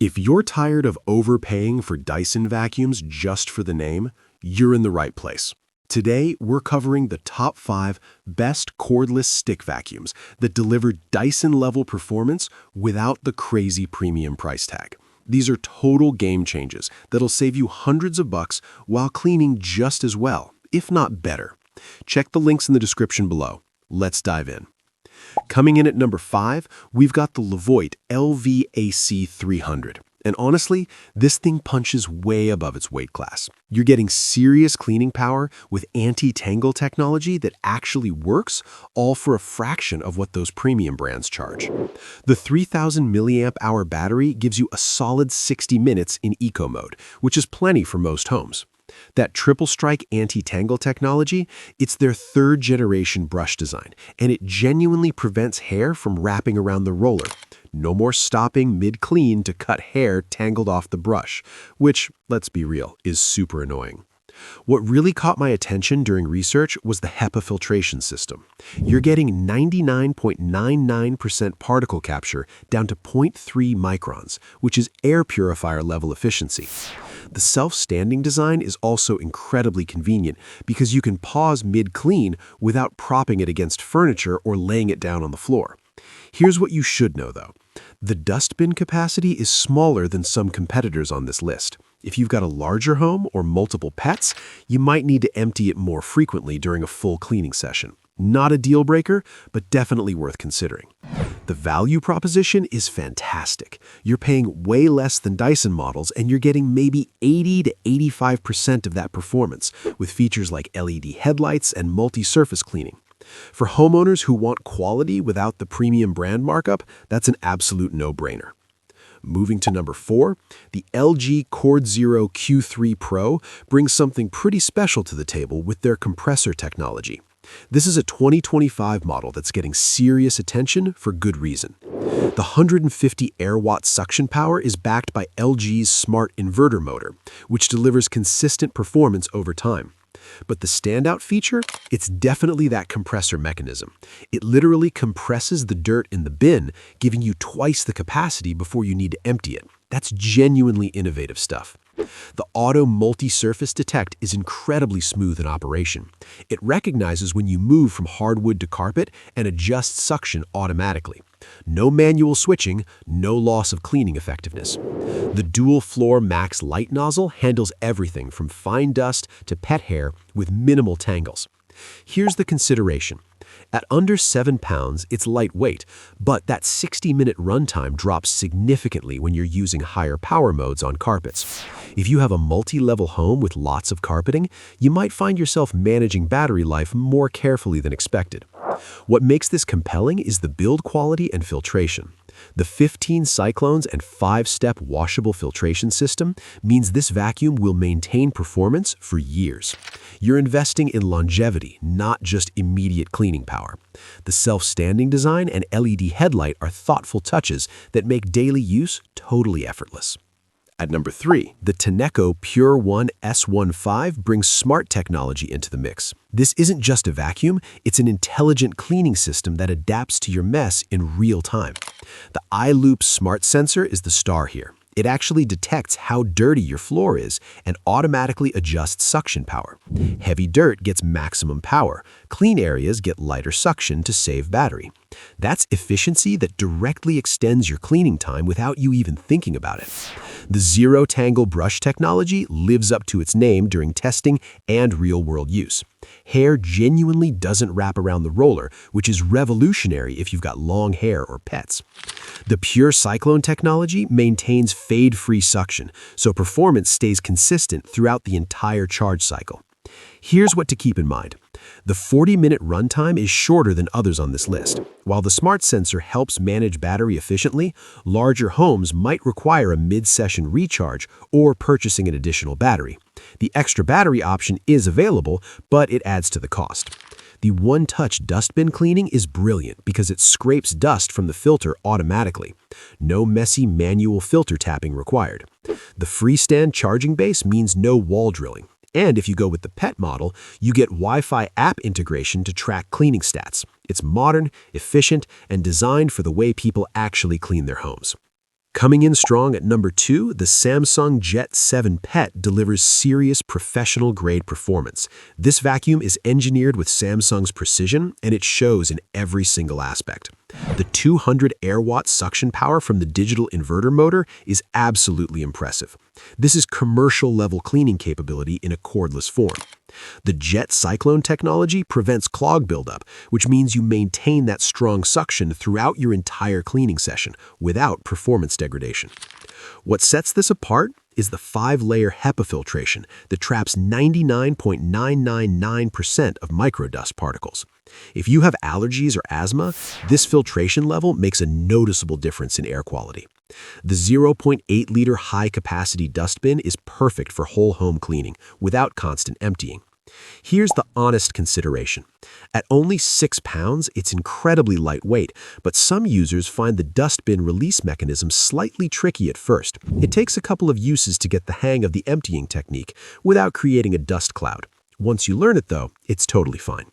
If you're tired of overpaying for Dyson vacuums just for the name, you're in the right place. Today, we're covering the top 5 best cordless stick vacuums that deliver Dyson-level performance without the crazy premium price tag. These are total game changes that'll save you hundreds of bucks while cleaning just as well, if not better. Check the links in the description below. Let's dive in. Coming in at number 5, we've got the Levoit LVAC-300. And honestly, this thing punches way above its weight class. You're getting serious cleaning power with anti-tangle technology that actually works, all for a fraction of what those premium brands charge. The 3000 milliamp hour battery gives you a solid 60 minutes in eco mode, which is plenty for most homes. That triple strike anti-tangle technology, it's their 3rd generation brush design, and it genuinely prevents hair from wrapping around the roller. No more stopping mid-clean to cut hair tangled off the brush, which, let's be real, is super annoying. What really caught my attention during research was the HEPA filtration system. You're getting 99.99% particle capture down to 0.3 microns, which is air purifier level efficiency. The self-standing design is also incredibly convenient because you can pause mid-clean without propping it against furniture or laying it down on the floor. Here's what you should know, though. The dustbin capacity is smaller than some competitors on this list. If you've got a larger home or multiple pets, you might need to empty it more frequently during a full cleaning session. Not a deal breaker, but definitely worth considering. The value proposition is fantastic. You're paying way less than Dyson models, and you're getting maybe 80 to 85% of that performance with features like LED headlights and multi-surface cleaning. For homeowners who want quality without the premium brand markup, that's an absolute no-brainer. Moving to number 4, the LG CordZero Q3 Pro brings something pretty special to the table with their compressor technology. This is a 2025 model that's getting serious attention for good reason. The 150 air-watt suction power is backed by LG's smart inverter motor, which delivers consistent performance over time. But the standout feature? It's definitely that compressor mechanism. It literally compresses the dirt in the bin, giving you twice the capacity before you need to empty it. That's genuinely innovative stuff. The auto multi-surface detect is incredibly smooth in operation. It recognizes when you move from hardwood to carpet and adjusts suction automatically. No manual switching, no loss of cleaning effectiveness. The dual-floor max light nozzle handles everything from fine dust to pet hair with minimal tangles. Here's the consideration. At under 7 pounds, it's lightweight, but that 60-minute runtime drops significantly when you're using higher power modes on carpets. If you have a multi-level home with lots of carpeting, you might find yourself managing battery life more carefully than expected. What makes this compelling is the build quality and filtration. The 15 cyclones and 5-step washable filtration system means this vacuum will maintain performance for years. You're investing in longevity, not just immediate cleaning power. The self-standing design and LED headlight are thoughtful touches that make daily use totally effortless. At number 3, the Tineco Pure One S15 brings smart technology into the mix. This isn't just a vacuum, it's an intelligent cleaning system that adapts to your mess in real time. The iLoop smart sensor is the star here. It actually detects how dirty your floor is and automatically adjusts suction power. Heavy dirt gets maximum power. Clean areas get lighter suction to save battery. That's efficiency that directly extends your cleaning time without you even thinking about it. The zero-tangle brush technology lives up to its name during testing and real-world use. Hair genuinely doesn't wrap around the roller, which is revolutionary if you've got long hair or pets. The Pure Cyclone technology maintains fade-free suction, so performance stays consistent throughout the entire charge cycle. Here's what to keep in mind. The 40-minute runtime is shorter than others on this list. While the smart sensor helps manage battery efficiently, larger homes might require a mid-session recharge or purchasing an additional battery. The extra battery option is available, but it adds to the cost. The one-touch dustbin cleaning is brilliant because it scrapes dust from the filter automatically. No messy manual filter tapping required. The freestand charging base means no wall drilling. And if you go with the pet model, you get Wi-Fi app integration to track cleaning stats. It's modern, efficient, and designed for the way people actually clean their homes. Coming in strong at number 2, the Samsung Jet 7 PET delivers serious professional-grade performance. This vacuum is engineered with Samsung's precision, and it shows in every single aspect. The 200 air-watt suction power from the digital inverter motor is absolutely impressive. This is commercial-level cleaning capability in a cordless form. The Jet Cyclone technology prevents clog buildup, which means you maintain that strong suction throughout your entire cleaning session without performance degradation. What sets this apart is the 5-layer HEPA filtration that traps 99.999% of microdust particles. If you have allergies or asthma, this filtration level makes a noticeable difference in air quality. The 0.8-liter high-capacity dustbin is perfect for whole home cleaning without constant emptying. Here's the honest consideration. At only 6 pounds, it's incredibly lightweight, but some users find the dustbin release mechanism slightly tricky at first. It takes a couple of uses to get the hang of the emptying technique without creating a dust cloud. Once you learn it, though, it's totally fine.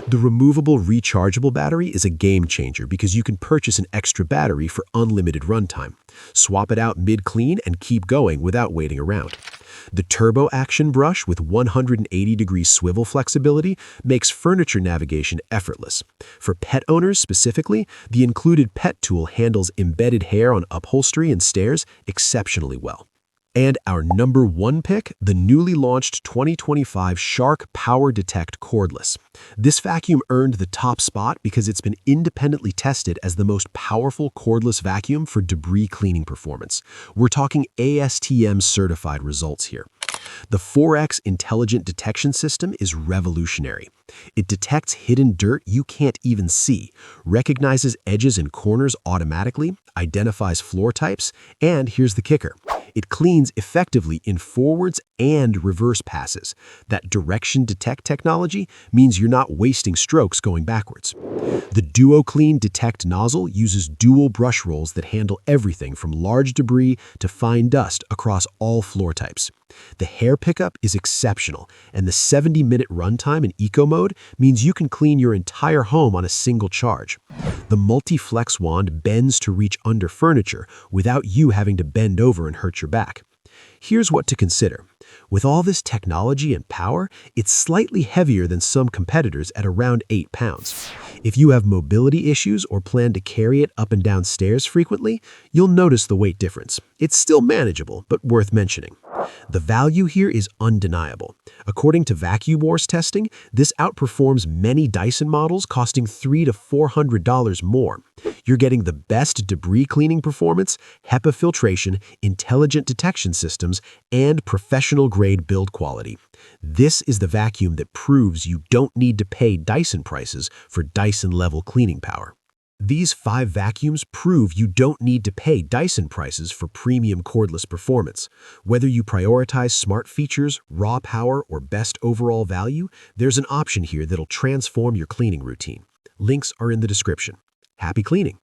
The removable rechargeable battery is a game changer because you can purchase an extra battery for unlimited runtime. Swap it out mid-clean and keep going without waiting around. The Turbo Action brush with 180-degree swivel flexibility makes furniture navigation effortless. For pet owners specifically, the included pet tool handles embedded hair on upholstery and stairs exceptionally well. And our number 1 pick, the newly launched 2025 Shark PowerDetect Cordless. This vacuum earned the top spot because it's been independently tested as the most powerful cordless vacuum for debris cleaning performance. We're talking ASTM certified results here. The 4X intelligent detection system is revolutionary. It detects hidden dirt you can't even see, recognizes edges and corners automatically, identifies floor types, and here's the kicker. It cleans effectively in forwards and reverse passes. That direction detect technology means you're not wasting strokes going backwards. The Duo Clean Detect nozzle uses dual brush rolls that handle everything from large debris to fine dust across all floor types. The hair pickup is exceptional, and the 70-minute runtime in Eco Mode means you can clean your entire home on a single charge. The Multi-Flex wand bends to reach under furniture without you having to bend over and hurt your back. Here's what to consider. With all this technology and power, it's slightly heavier than some competitors at around 8 pounds. If you have mobility issues or plan to carry it up and down stairs frequently, you'll notice the weight difference. It's still manageable, but worth mentioning. The value here is undeniable. According to Vacuum Wars testing, this outperforms many Dyson models costing $300 to $400 more. You're getting the best debris cleaning performance, HEPA filtration, intelligent detection systems, and professional-grade build quality. This is the vacuum that proves you don't need to pay Dyson prices for Dyson-level cleaning power. These 5 vacuums prove you don't need to pay Dyson prices for premium cordless performance. Whether you prioritize smart features, raw power, or best overall value, there's an option here that'll transform your cleaning routine. Links are in the description. Happy cleaning!